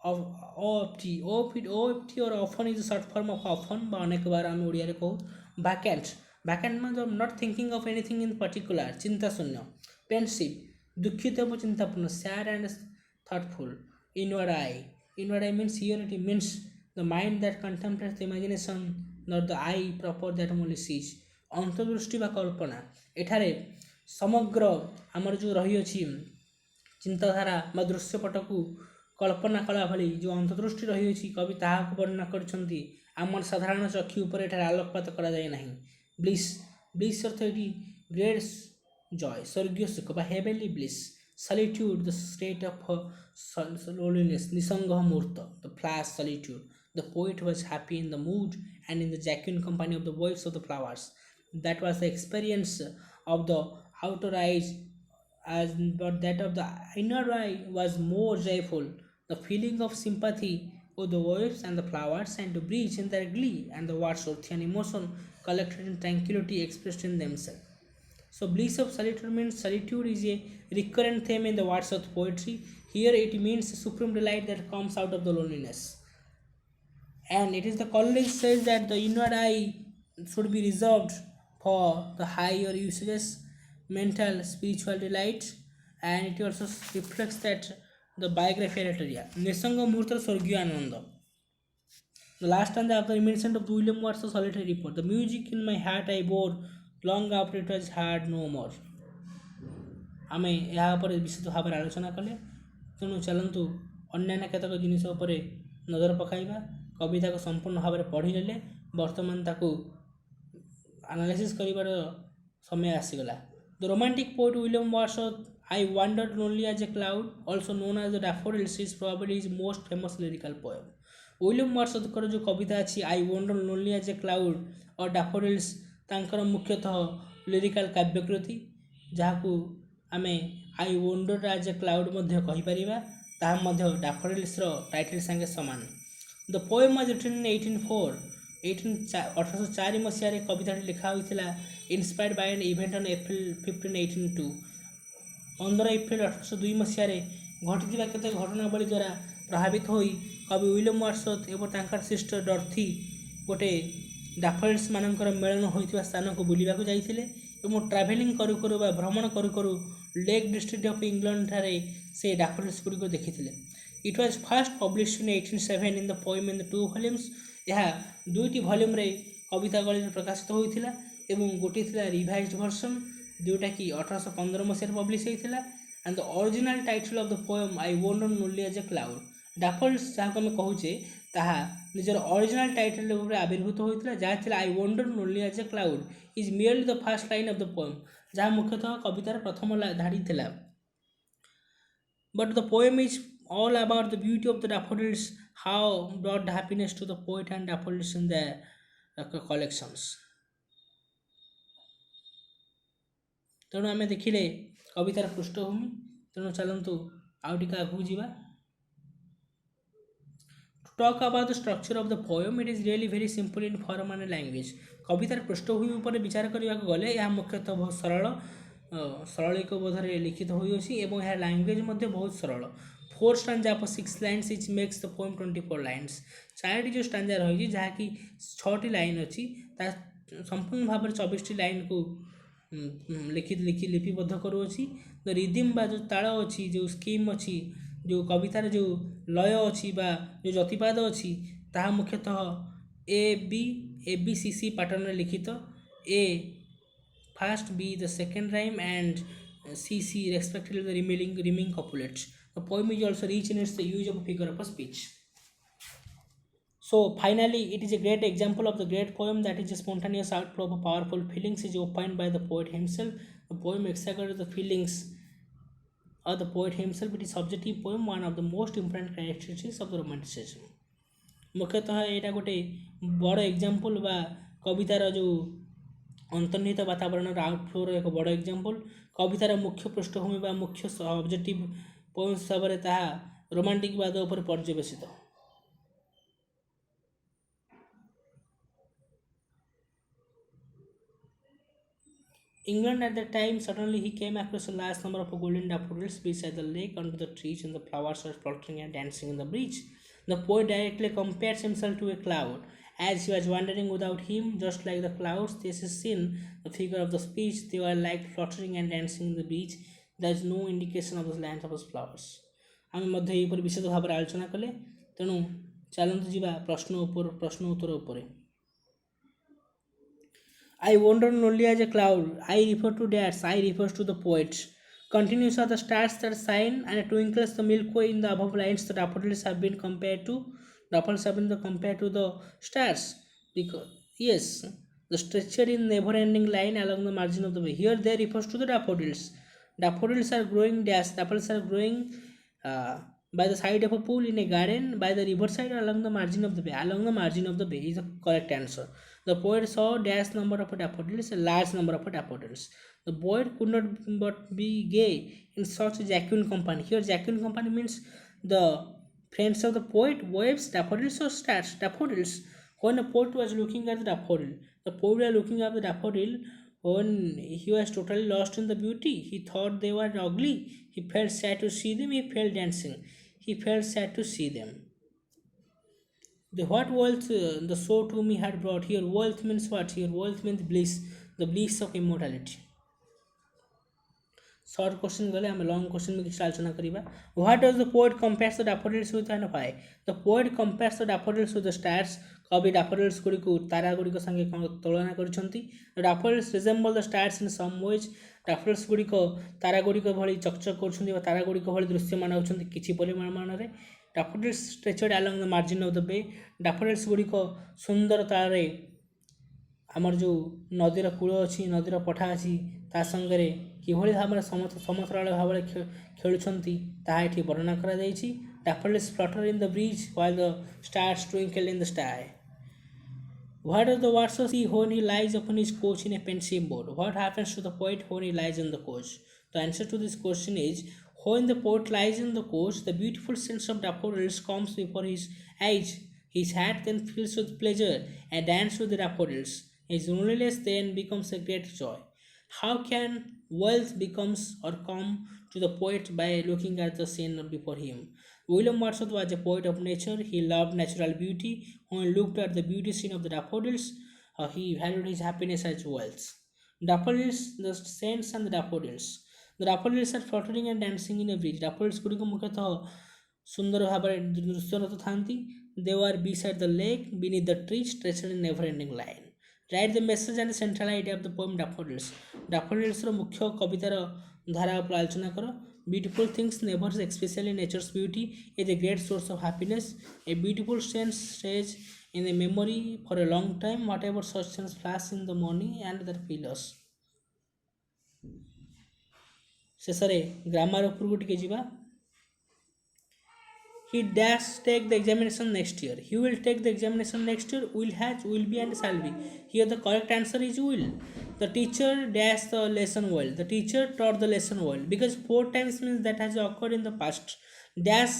OFT or often is a short form of often বা ଅନେକବାର ଆମେ ଓଡ଼ିଆରେ କହୁ। vacant means not thinking of anything in particular, ଚିନ୍ତାଶୂନ୍ୟ। pensive ଦୁଃଖିତ ଏବଂ ଚିନ୍ତାପୂର୍ଣ୍ଣ, sad and thoughtful। inward eye means here it means the mind that contemplates the imagination, not the eye proper that only sees। ଅନ୍ତର୍ଦୃଷ୍ଟି ବା କଳ୍ପନା, ଏଠାରେ ସମଗ୍ର ଆମର ଯେଉଁ ରହିଅଛି ଚିନ୍ତାଧାରା ବା ଦୃଶ୍ୟପଟକୁ କଳ୍ପନା କଲା ଭଳି ଯେଉଁ ଅନ୍ତର୍ଦୃଷ୍ଟି ରହିଅଛି, କବି ତାହାକୁ ବର୍ଣ୍ଣନା କରିଛନ୍ତି। ଆମର ସାଧାରଣ ଚକ୍ଷୁ ଉପରେ ଏଠାରେ ଆଲୋକପାତ କରାଯାଏ ନାହିଁ। ବ୍ଲିସ୍ ଅର୍ଥ ଏଠି ଗ୍ରେଟ୍ ଜୟ, ସ୍ୱର୍ଗୀୟ ସୁଖ ବା ହେଭେନଲି ବ୍ଲିସ୍। ସଲିଟ୍ୟୁଡ୍ ଦ ଷ୍ଟେଟ୍ ଅଫ୍ ଲୋneliness, ନିସଙ୍ଗ ମୁହୂର୍ତ୍ତ, ଦ flash ସଲିଟ୍ୟୁଡ୍। The poet was happy in the mood and in the genuine company of the voice of the flowers. That was the experience of the outer eyes, but that of the inner eye was more joyful. The feeling of sympathy with the waves and the flowers and to breathe in their glee and the Wordsworthian emotion collected in tranquility expressed in themselves. So bliss of solitude means solitude is a recurrent theme in the Wordsworth poetry. Here it means the supreme delight that comes out of the loneliness. And it is the Coleridge says that the inward eye should be reserved for the higher usages, mental, spiritual delight, and it also reflects that the biography area. Nisanga Murtha Sorgya Ananda. The last stanza of the reminiscent of William Wordsworth's solitary report. The music in my heart I bore long after it was heard no more. ଆମେ ଏହା ଉପରେ ବିଶେଷ ଭାବରେ ଆଲୋଚନା କଲେ, ତେଣୁ ଚାଲନ୍ତୁ ଅନ୍ୟାନ୍ୟ କେତେକ ଜିନିଷ ଉପରେ ନଜର ପକାଇବା। କବିତାକୁ ସମ୍ପୂର୍ଣ୍ଣ ଭାବରେ ପଢ଼ିନେଲେ ବର୍ତ୍ତମାନ ତାକୁ ଆନାଲିସିସ୍ କରିବାର ସମୟ ଆସିଗଲା। The romantic poet William Wordsworth, I wandered lonely as a cloud, also known as the Daffodils, is probably his most famous lyrical poem. William Wordsworthଙ୍କର ଯେଉଁ କବିତା ଅଛି I wandered lonely as a cloud or Daffodils, ତାଙ୍କର ମୁଖ୍ୟତଃ ଲିରିକାଲ କାବ୍ୟକୃତି, ଯାହାକୁ ଆମେ I wandered as a cloud ମଧ୍ୟ କହିପାରିବା। ତାହା ମଧ୍ୟ ଡାଫୋଡିଲ୍ସର ଟାଇଟଲ ସାଙ୍ଗେ ସମାନ। The poem was written in 1804 ମସିହାରେ କବିତାଟି ଲେଖା ହୋଇଥିଲା। ଇନ୍ସପାୟାର୍ଡ ବାଇ ଆନ୍ ଇଭେଣ୍ଟ ଅନ୍ ଏପ୍ରିଲ 15, 1802। 15 ଏପ୍ରିଲ 1802 ମସିହାରେ ଘଟିଥିବା କେତେକ ଘଟଣାବଳୀ ଦ୍ୱାରା ପ୍ରଭାବିତ ହୋଇ କବି ୱିଲିୟମ୍ ୱାର୍ଡସୱର୍ଥ ଏବଂ ତାଙ୍କର ସିଷ୍ଟର ଡର୍ଥି ଗୋଟେ ଡାଫୋଡିଲ୍ସ ମାନଙ୍କର ମେଳନ ହୋଇଥିବା ସ୍ଥାନକୁ ବୁଲିବାକୁ ଯାଇଥିଲେ ଏବଂ ଟ୍ରାଭେଲିଂ କରୁ କରୁ ବା ଭ୍ରମଣ କରୁ କରୁ ଲେକ୍ ଡିଷ୍ଟ୍ରିକ୍ଟ ଅଫ୍ ଇଂଲଣ୍ଡ ଠାରେ ସେ ଡାଫୋଡିଲ୍ସ ଗୁଡ଼ିକୁ ଦେଖିଥିଲେ। It was first published in 1807 in the poem in the 2 volumes. ଏହା 2ଟି ଭଲ୍ୟୁମ୍ରେ କବିତା ଗଳିରେ ପ୍ରକାଶିତ ହୋଇଥିଲା ଏବଂ ଗୋଟିଏ ଥିଲା ରିଭାଇଜ୍ଡ ଭର୍ସନ୍ ଯେଉଁଟାକି 1815 ମସିହାରେ ପବ୍ଲିଶ ହୋଇଥିଲା। And the original title of the poem I wandered lonely as a cloud. Daffodils ଯାହାକୁ ଆମେ କହୁଛେ ତାହା ନିଜର ଅରିଜିନାଲ ଟାଇଟଲ ଭାବରେ ଆବିର୍ଭୂତ ହୋଇଥିଲା, ଯାହା ଥିଲା I wandered lonely as a cloud is merely the first line of the poem, ଯାହା ମୁଖ୍ୟତଃ କବିତାର ପ୍ରଥମ ଧାଡ଼ି ଥିଲା। But the poem is all about the beauty of the daffodils, how brought happiness to the poet and daffodils in their collections. ତେଣୁ ଆମେ ଦେଖିଲେ କବିତାର ପୃଷ୍ଠଭୂମି, ତେଣୁ ଚାଲନ୍ତୁ ଆଉ ଟିକେ ଆଗକୁ ଯିବା। To talk about the structure of the poem, it is really very simple in form and language. କବିତାର ପୃଷ୍ଠଭୂମି ଉପରେ ବିଚାର କରିବାକୁ ଗଲେ ଏହା ମୁଖ୍ୟତଃ ବହୁତ ସରଳିକ ବୋଧରେ ଲିଖିତ ହୋଇଅଛି ଏବଂ ଏହା ଲାଙ୍ଗୁଏଜ ମଧ୍ୟ ବହୁତ ସରଳ। 4 stanza of 6 lines which makes the poem 24 lines। 4ଟି ଯେଉଁ ଷ୍ଟାଞ୍ଜା ରହିଛି ଯାହାକି 6ଟି ଲାଇନ୍ ଅଛି, ତାହା ସମ୍ପୂର୍ଣ୍ଣ ଭାବରେ 24ଟି ଲାଇନ୍କୁ ଲିପିବଦ୍ଧ କରୁଅଛି। ତ ରିଦିମ୍ ବା ଯେଉଁ ତାଳ ଅଛି, ଯେଉଁ ସ୍କିମ୍ ଅଛି, ଯେଉଁ କବିତାର ଯେଉଁ ଲୟ ଅଛି ବା ଯେଉଁ ଯତିପାଦ ଅଛି, ତାହା ମୁଖ୍ୟତଃ ABCC ପାଟର୍ନରେ ଲିଖିତ। A first, B the second rhyme and CC, respectively the remaining copulates. The poem is also rich in its use of figure of speech. So finally, it is a great example of the great poem that is a spontaneous outflow of powerful feelings is opined by the poet himself. The poem exaggerates the feelings of the poet himself. It is subjective poem, one of the most important characteristics of the romanticism. ମୁଖ୍ୟତଃ ଏଇଟା ଗୋଟେ ବଡ଼ example ବା କବିତାର ଯେଉଁ ଅନ୍ତର୍ନିହିତ ବାତାବରଣର ଆଉଟଫ୍ଲୋର ଏକ ବଡ଼ ଏକ୍ଜାମ୍ପଲ୍। କବିତାର ମୁଖ୍ୟ ପୃଷ୍ଠଭୂମି ବା ମୁଖ୍ୟ ଅବଜେକ୍ଟିଭ୍ ପଏଣ୍ଟ ହିସାବରେ ତାହା ରୋମାଣ୍ଟିକ ବାଦ ଉପରେ ପର୍ଯ୍ୟବେସିତ। England at that time, suddenly he came across a large number of golden daffodils beside the lake under the trees, and the flowers were fluttering and dancing in the breeze. The poet directly compares himself to a cloud. As he was wandering without him, just like the clouds, this is seen the figure of the speech. They were like fluttering and dancing in the breeze. There is no indication of the land of his flowers. ଆମେ ମଧ୍ୟ ଏହିପରି ବିଶେଷ ଭାବରେ ଆଲୋଚନା କଲେ। ତେଣୁ ଚାଲନ୍ତୁ ଯିବା ପ୍ରଶ୍ନ ଉତ୍ତର ଉପରେ। I wander only as a cloud. I refer to that. I refers to the poets. Continuous are the stars that shine, and twinkles the Milky Way in the above lines. The daffodils have been compared to the stars. Because yes, the structure in never-ending line along the margin of the way. Here they refers to the daffodils. Daffodils are growing dash. Daffodils are growing by the side of a pool in a garden, by the riverside, along the margin of the bay. Along the margin of the bay is the correct answer. The poet saw dash number of daffodils, a large number of daffodils. The poet could not but be gay in such a jacqueline company. Here jacqueline company means the friends of the poet, waves, daffodils or stars. Daffodils. When a poet was looking at the daffodil, the poet was looking at the daffodil. When he was totally lost in the beauty, he thought they were ugly. He felt sad to see them. He felt dancing. He felt sad to see them. The what wealth the soul to me had brought. Here wealth means what? Here wealth means bliss, the bliss of immortality. Short question gale ame long question में किसी आलोचना करिबा. What does the poet compares the daffodils with and why? The poet compares the daffodils with the stars. कवि daffodils गुड़िक तारा गुड़िक संगे तुलना करिसंती. The daffodils resemble the stars in some ways. daffodils गुड़िक तारा गुड़िक भଳି चकचक କରୁଛନ୍ତି ବା तारा गुड़िक भଳି दृश्यमान होउଛନ୍ତି କିଛି ପରିମାଣରେ. daffodils stretched along the margin of the bay. daffodils गुड़िक सुंदर तारे ଆମର ଯେଉଁ ନଦୀର କୂଳ ଅଛି, ନଦୀର ପଠା ଅଛି, ତା ସାଙ୍ଗରେ କିଭଳି ଭାବରେ ସମତଳ ଭାବରେ ଖେଳୁଛନ୍ତି ତାହା ଏଠି ବର୍ଣ୍ଣନା କରାଯାଇଛି. daffodils flutter in the breeze while the stars twinkle in the sky. What does the Wordsworth see when he lies upon his couch in a pensive mood? What happens to the poet when he lies on the couch? The answer to this question is, when the poet lies on the couch, the beautiful sense of daffodils comes before his eyes. His heart then fills with pleasure and dances with the daffodils. His loneliness then becomes a great joy. How can wealth becomes or come to the poet by looking at the scene before him? William Wordsworth was a poet of nature. He loved natural beauty. When he looked at the beauty scene of the daffodils, he valued his happiness as wealth. Daffodils, the saints and the daffodils. The daffodils are fluttering and dancing in a breeze. Daffodils गुड़िक मुख्यतः सुंदर भाବରେ ଦୃଶ୍ୟରତ ଥାନ୍ତି. They were beside the lake, beneath the trees, stretched in never-ending line. Write the message and the central idea of the poem daffodils. daffodils ର ମୁଖ୍ୟ କବିତାର ଧାରା ଉପରେ ଆଲୋଚନା କର. Beautiful things never, especially nature's beauty, is a great source of happiness. A beautiful scene stays in the memory for a long time. Whatever such scenes flash in the morning and that feel us. ଶେଷରେ grammar ଉପରକୁ ଟିକେ ଯିବା. He dash take the examination next year. He will take the examination next year. Will has, will be and shall be. Here the correct answer is will. The teacher dash the lesson well. The teacher taught the lesson well. Because 4 times means that has occurred in the past. Dash,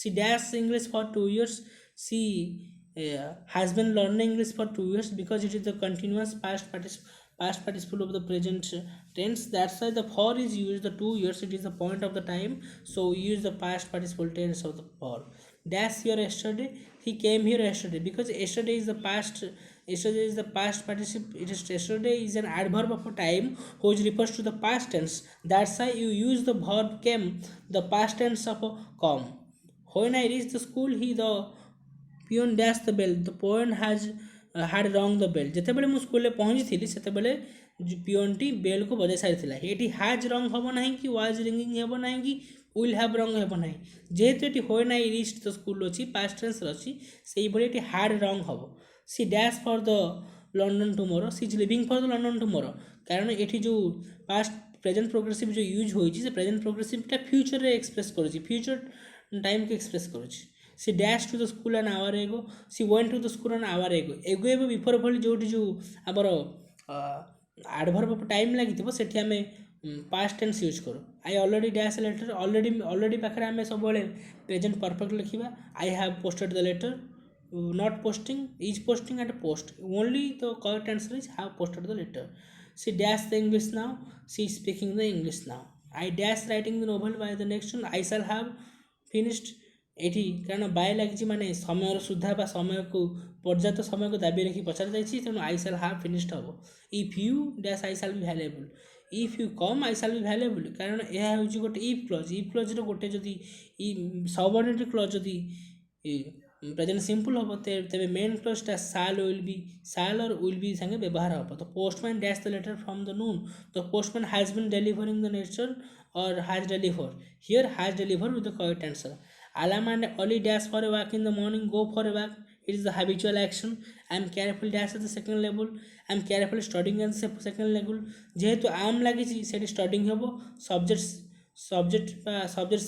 she dash English for 2 years. She has been learning English for 2 years because it is the continuous past participle of the present tense. That's why the for is used. The 2 years, it is the point of the time, so we use the past participle tense of the for. Dash here yesterday. He came here yesterday because yesterday is the past. Yesterday is the past participle. It is yesterday is an adverb of a time which refers to the past tense. That's why you use the verb came, the past tense of a come. When I reached the school, the peon dashed the bell. The peon has had rung the bell ଯେତେବେଳେ ମୁଁ ସ୍କୁଲରେ ପହଞ୍ଚିଥିଲି ସେତେବେଳେ ପିଅନଟି ବେଲ୍କୁ ବଜାଇ ସାରିଥିଲା। ଏଠି has ରଙ୍ଗ ହେବ ନାହିଁ କି ୱାଜ୍ ରିଙ୍ଗିଂ ହେବ ନାହିଁ କି ୱିଲ୍ ହାଭ୍ ରଙ୍ଗ ହେବ ନାହିଁ। ଯେହେତୁ ଏଠି ହୋଏ ନାହିଁ ରିଚ୍ ଦ ସ୍କୁଲ ଅଛି ପାଷ୍ଟ ଟେନ୍ସରେ ଅଛି ସେଇଭଳି ଏଠି ହାର୍ଡ଼ ରଙ୍ଗ ହେବ। She dash for the London tomorrow she is leaving for the London tomorrow କାରଣ ଏଠି ଯେଉଁ ପାଷ୍ଟ ପ୍ରେଜେଣ୍ଟ ପ୍ରୋଗ୍ରେସିଭ୍ ଯେଉଁ ୟୁଜ୍ ହୋଇଛି ସେ ପ୍ରେଜେଣ୍ଟ ପ୍ରୋଗ୍ରେସିଭଟା ଫ୍ୟୁଚରରେ ଏକ୍ସପ୍ରେସ୍ କରୁଛି ଫ୍ୟୁଚର ଟାଇମ୍କୁ ଏକ୍ସପ୍ରେସ୍ କରୁଛି। She dash to the school an hour ago she went to the school an hour ago ago ଏବେ ବିଫୋର ଭଳି ଯେଉଁଠି ଯେଉଁ ଆମର ଆଡ଼ଭର୍ବ ଟାଇମ୍ ଲାଗିଥିବ ସେଠି ଆମେ ପାଷ୍ଟ ଟେନ୍ସ ୟୁଜ୍ କରୁ। I already dash letter already ପାଖରେ ଆମେ ସବୁବେଳେ ପ୍ରେଜେଣ୍ଟ ପରଫେକ୍ଟ ଲେଖିବା। I have posted the letter not posting is posting and post only the correct answer is have posted the letter. She dash the English now she is speaking the English now. I dash writing the novel by the next one I shall have finished ଏଠି କାରଣ bye ଲାଗିଛି ମାନେ ସମୟର ସୁଦ୍ଧା ବା ସମୟକୁ ପର୍ଯ୍ୟାପ୍ତ ସମୟକୁ ଦାବି ରଖି ପଚାରି ଯାଇଛି ତେଣୁ ଆଇ ସାଲ୍ ହାଭ୍ ଫିନିଶ୍ଡ ହେବ। If you dash I shall be valuable if you come I shall be valuable କାରଣ ଏହା ହେଉଛି ଗୋଟେ ଇଫ୍ କ୍ଲଜ୍ର ଗୋଟେ ଯଦି ସବଅର୍ଡିନେଟ୍ କ୍ଲଜ୍ ଯଦି ପ୍ରେଜେଣ୍ଟ ସିମ୍ପଲ୍ ହେବ ତେବେ main କ୍ଲଜ୍ଟା shawl or will be ସାଙ୍ଗେ ବ୍ୟବହାର ହେବ। The postman dash the letter from the noon the postman has been delivering the nature or has deliver here has deliver with the correct answer. Alam and Ollie dash for a walk in the morning, go for a walk. It is the habitual action. I am careful dash at the second level. I am careful studying at the second level. যেহেতু am লাগিছি সেটি studying হব। Subject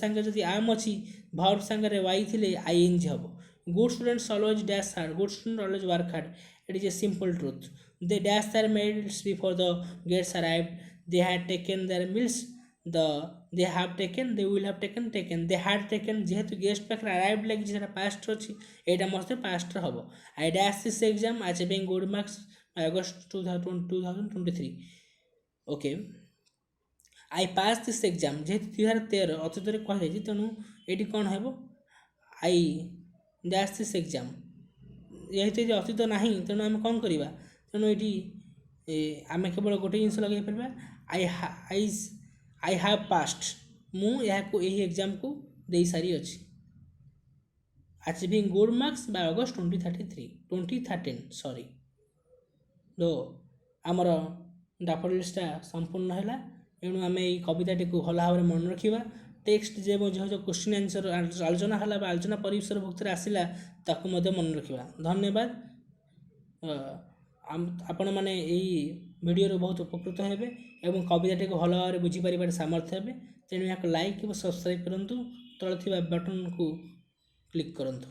Sange যদি am ଅଛି verb Sange y থিলে ing হব। Good students always dash hard. Good students always work hard. It is a simple truth. They dash their meals before the guests arrived. They had taken their meals. they have taken they will have taken they had taken যেহেতু guest পাখরে arrived লাগিছে সেটা past ଅଛି এইটা মস্তে past হব। I dashed this exam achieving good marks by August 2023 okay I passed this exam যেহেতু 2013 ଅତୀତରେ କୁହାଯାଇଛି ତେଣୁ ଏଠି କ'ଣ ହେବ I dashed this exam ଯେହେତୁ ଏଠି ଅତୀତ ନାହିଁ ତେଣୁ ଆମେ କ'ଣ କରିବା ତେଣୁ ଏଠି ଆମେ କେବଳ ଗୋଟେ ଜିନିଷ ଲଗାଇ ପାରିବା I have passed ମୁଁ ଏହାକୁ ଏହି ଏକ୍ଜାମ୍କୁ ଦେଇସାରିଅଛି। achieving good marks by August 2013 ସରି ତ ଆମର ଡାଫୋଡିଲ୍ସଟା ସମ୍ପୂର୍ଣ୍ଣ ହେଲା। ଏଣୁ ଆମେ ଏଇ କବିତାଟିକୁ ଭଲ ଭାବରେ ମନେ ରଖିବା। ଟେକ୍ସଟ ଯେ ଯେଉଁ କ୍ୱେଶ୍ଚିନ୍ ଆନ୍ସର ଆଲୋଚନା ହେଲା ବା ଆଲୋଚନା ପରିସର ଭୁକ୍ତରେ ଆସିଲା ତାକୁ ମଧ୍ୟ ମନେ ରଖିବା। ଧନ୍ୟବାଦ। ଆପଣମାନେ ଏହି ଭିଡ଼ିଓରୁ ବହୁତ ଉପକୃତ ହେବେ ଏବଂ କବିତାଟିକୁ ଭଲ ଭାବରେ ବୁଝିପାରିବାର ସାମର୍ଥ୍ୟ ହେବେ। ତେଣୁ ଏହାକୁ ଲାଇକ୍ ଏବଂ ସବସ୍କ୍ରାଇବ୍ କରନ୍ତୁ ତଳେ ଥିବା ବଟନ୍କୁ କ୍ଲିକ୍ କରନ୍ତୁ।